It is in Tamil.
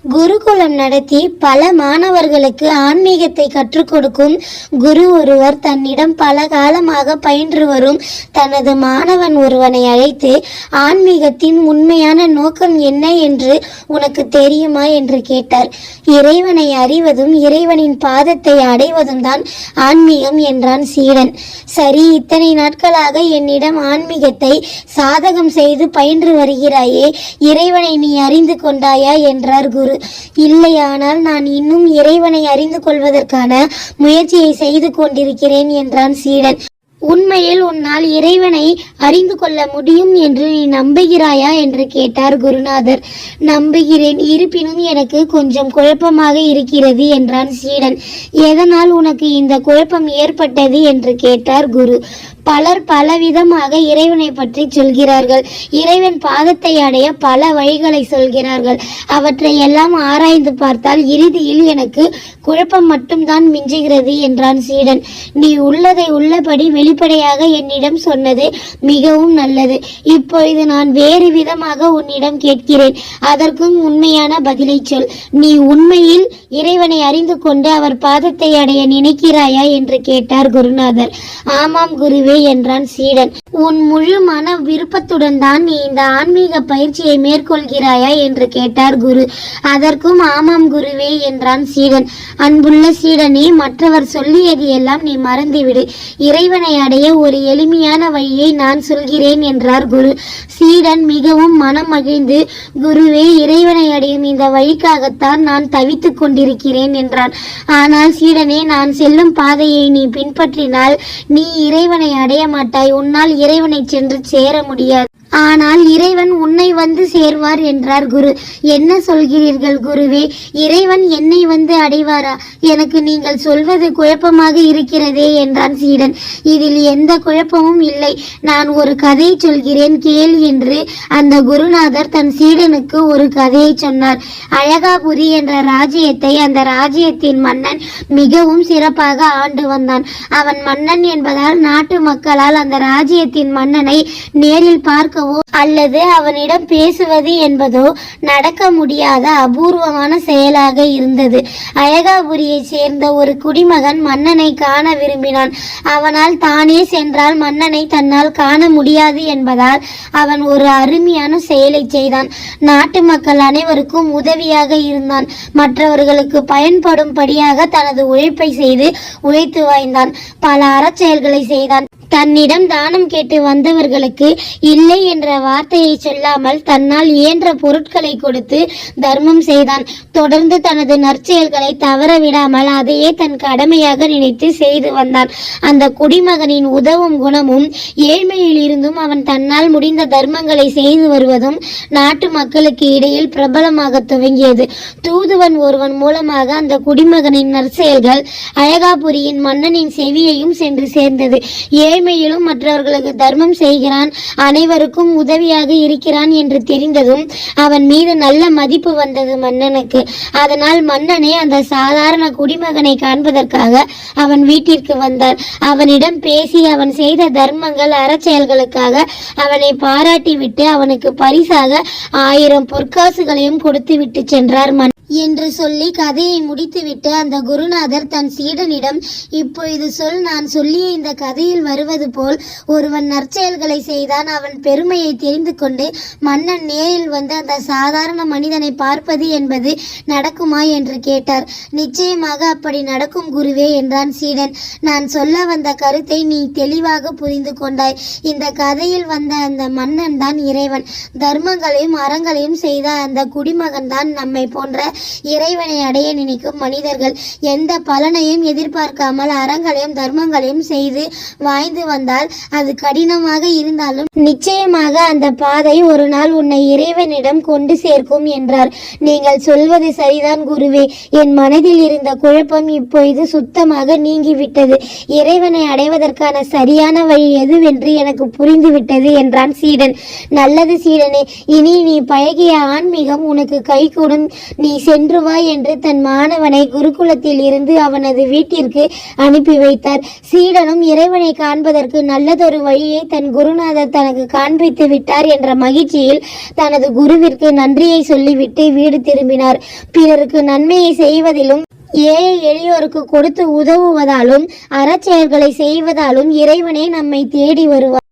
குருகுலம் நடத்தி பல மாணவர்களுக்கு ஆன்மீகத்தை கற்றுக் கொடுக்கும் குரு ஒருவர் தன்னிடம் பல காலமாக பயின்று வரும் தனது மாணவன் ஒருவனை அழைத்து, ஆன்மீகத்தின் உண்மையான நோக்கம் என்ன என்று உனக்கு தெரியுமா என்று கேட்டார். இறைவனை அறிவதும் இறைவனின் பாதத்தை அடைவதும் தான் ஆன்மீகம் என்றான் சீடன். சரி, இத்தனை நாட்களாக என்னிடம் ஆன்மீகத்தை சாதகம் செய்து பயின்று வருகிறாயே, இறைவனை நீ அறிந்து கொண்டாயா என்றார் குரு. இல்லையானால் நான் இன்னும் இறைவனை அறிந்து கொள்வதற்கான முயற்சியை செய்து கொண்டிருக்கிறேன் என்றான் சீடன். உண்மையில் உன்னால் இறைவனை அறிந்து கொள்ள முடியும் என்று நீ நம்புகிறாயா என்று கேட்டார் குருநாதர். நம்புகிறேன், இருப்பினும் எனக்கு கொஞ்சம் குழப்பமாக இருக்கிறது என்றான் சீடன். எதனால் உனக்கு இந்த குழப்பம் ஏற்பட்டது என்று கேட்டார் குரு. பலர் பலவிதமாக இறைவனை பற்றி சொல்கிறார்கள். இறைவன் பாதத்தை அடைய பல வழிகளை சொல்கிறார்கள். அவற்றை எல்லாம் ஆராய்ந்து பார்த்தால் இறுதியில் எனக்கு குழப்பம் மட்டும்தான் மிஞ்சுகிறது என்றான் சீடன். நீ உள்ளதை உள்ளபடி வெளிப்படையாக என்னிடம் சொன்னது மிகவும் நல்லது. இப்பொழுது நான் வேறு விதமாக உன்னிடம் கேட்கிறேன். அதற்கும் உண்மையான பதிலை சொல். நீ உண்மையில் இறைவனை அறிந்து கொண்டு அவர் பாதத்தை அடைய நினைக்கிறாயா என்று கேட்டார் குருநாதர். ஆமாம் குருவே என்றான் சீடன். உன் முழு மன விருப்பத்துடன் தான் நீ இந்த ஆன்மீக பயிற்சியை மேற்கொள்கிறாயா என்று கேட்டார் குரு. அதற்கும் ஆமாம் குருவே என்றான் சீடன். அன்புள்ள சீடனே, மற்றவர் சொல்லியது எல்லாம் நீ மறந்துவிடு. இறைவனை அடைய ஒரு எளிமையான வழியை நான் சொல்கிறேன் என்றார் குரு. சீடன் மிகவும் மனம் மகிழ்ந்து, குருவே, இறைவனை அடையும் இந்த வழிக்காகத்தான் நான் தவித்துக் கொண்டிருக்கிறேன் என்றான். ஆனால் சீடனே, நான் செல்லும் பாதையை நீ பின்பற்றினால் நீ இறைவனை அடைய மாட்டாய். உன்னால் இறைவனை சென்று சேர முடியாது. ஆனால் இறைவன் உன்னை வந்து சேர்வார் என்றார் குரு. என்ன சொல்கிறீர்கள் குருவே? இறைவன் என்னை வந்து அடைவாரா? எனக்கு நீங்கள் சொல்வது குழப்பமாக இருக்கிறதே என்றான் சீடன். இதில் எந்த குழப்பமும் இல்லை. நான் ஒரு கதையை சொல்கிறேன் கேள் என்று அந்த குருநாதர் தன் சீடனுக்கு ஒரு கதையை சொன்னார். அழகாபுரி என்ற ராஜ்யத்தை அந்த ராஜ்யத்தின் மன்னன் மிகவும் சிறப்பாக ஆண்டு வந்தான். அவன் மன்னன் என்பதால் நாட்டு மக்களால் அந்த ராஜ்யத்தின் மன்னனை நேரில் பார்க்க அல்லது அவனிடம் பேசுவது என்பதோ நடக்க முடியாத அபூர்வமான செயலாக இருந்தது. அழகாபுரியை சேர்ந்த ஒரு குடிமகன் மன்னனை காண விரும்பினான். அவனால் தானே சென்றால் மன்னனை தன்னால் காண முடியாது என்பதால் அவன் ஒரு அருமையான செயலை செய்தான். நாட்டு மக்கள் அனைவருக்கும் உதவியாக இருந்தான். மற்றவர்களுக்கு பயன்படும்படியாக தனது உழைப்பை செய்து உழைத்து வாய்ந்தான். பல அறச்செயல்களை செய்தான். தன்னிடம் தானம் கேட்டு வந்தவர்களுக்கு இல்லை என்ற வார்த்தையை சொல்லாமல் தன்னால் இயன்ற பொருட்களை கொடுத்து தர்மம் செய்தான். தொடர்ந்து தனது நற்செயல்களை தவற விடாமல் அதையே தன் கடமையாக நினைத்து செய்து வந்தான். அந்த குடிமகனின் உதவும் குணமும் ஏழ்மையில் இருந்தும் அவன் தன்னால் முடிந்த தர்மங்களை செய்து வருவதும் நாட்டு மக்களுக்கு இடையில் பிரபலமாக துவங்கியது. தூதுவன் ஒருவன் மூலமாக அந்த குடிமகனின் நற்செயல்கள் அழகாபுரியின் மன்னனின் செவியையும் சென்று சேர்ந்தது. ஏழ்மையிலும் மற்றவர்களுக்கு தர்மம் செய்கிறான், அனைவருக்கும் உதவியாக இருக்கிறான் என்று தெரிந்ததும் அவன் மீது நல்ல மதிப்பு வந்தது மன்னனுக்கு. அதனால் மன்னனே அந்த சாதாரண குடிமகனை காண்பதற்காக அவன் வீட்டிற்கு வந்தார். அவனிடம் பேசி அவன் செய்த தர்மங்கள் அறச்செயல்களுக்காக அவனை பாராட்டிவிட்டு அவனுக்கு பரிசாக 1000 பொற்காசுகளையும் கொடுத்து விட்டு சென்றார் என்று சொல்லி கதையை முடித்துவிட்டு அந்த குருநாதர் தன் சீடனிடம், இப்பொழுது சொல், நான் சொல்லிய இந்த கதையில் வருவது போல் ஒருவன் நற்செயல்களை செய்தான். அவன் பெருமையை தெரிந்து கொண்டு மன்னன் நேரில் வந்து அந்த சாதாரண மனிதனை பார்ப்பது என்பது நடக்குமா என்று கேட்டார். நிச்சயமாக அப்படி நடக்கும் குருவே என்றான் சீடன். நான் சொல்ல வந்த கருத்தை நீ தெளிவாக புரிந்து கொண்டாய். இந்த கதையில் வந்த அந்த மன்னன் தான் இறைவன். தர்மங்களையும் அறங்களையும் செய்த அந்த குடிமகன் தான் நம்மை போன்ற இறைவனை அடைய நினைக்கும் மனிதர்கள். எந்த பலனையும் எதிர்பார்க்காமல் அறங்களையும் தர்மங்களையும் செய்து வாய்ந்து வந்தால் அது கடினமாக இருந்தாலும் நிச்சயமாக அந்த பாதை ஒரு நாள் உன்னை இறைவனிடம் கொண்டு சேர்க்கும் என்றார். நீங்கள் சொல்வது சரிதான் குருவே. என் மனதில் இருந்த குழப்பம் இப்பொழுது சுத்தமாக நீங்கிவிட்டது. இறைவனை அடைவதற்கான சரியான வழி எதுவென்று எனக்கு புரிந்துவிட்டது என்றான் சீடன். நல்லது சீடனே, இனி நீ பழகிய ஆன்மீகம் உனக்கு கைகூடும். நீ சென்று வா என்று தன் மாணவனை குருகுலத்தில் இருந்து அவனது வீட்டிற்கு அனுப்பி வைத்தார். சீடனும் இறைவனை காண்பதற்கு நல்லதொரு வழியை தன் குருநாதர் தனக்கு காண்பித்து விட்டார் என்ற மகிழ்ச்சியில் தனது குருவிற்கு நன்றியை சொல்லிவிட்டு வீடு திரும்பினார். பிறருக்கு நன்மையை செய்வதிலும் ஏழை எளியோருக்கு கொடுத்து உதவுவதாலும் அறச்செயல்களை செய்வதாலும் இறைவனே நம்மை தேடி வருவார்.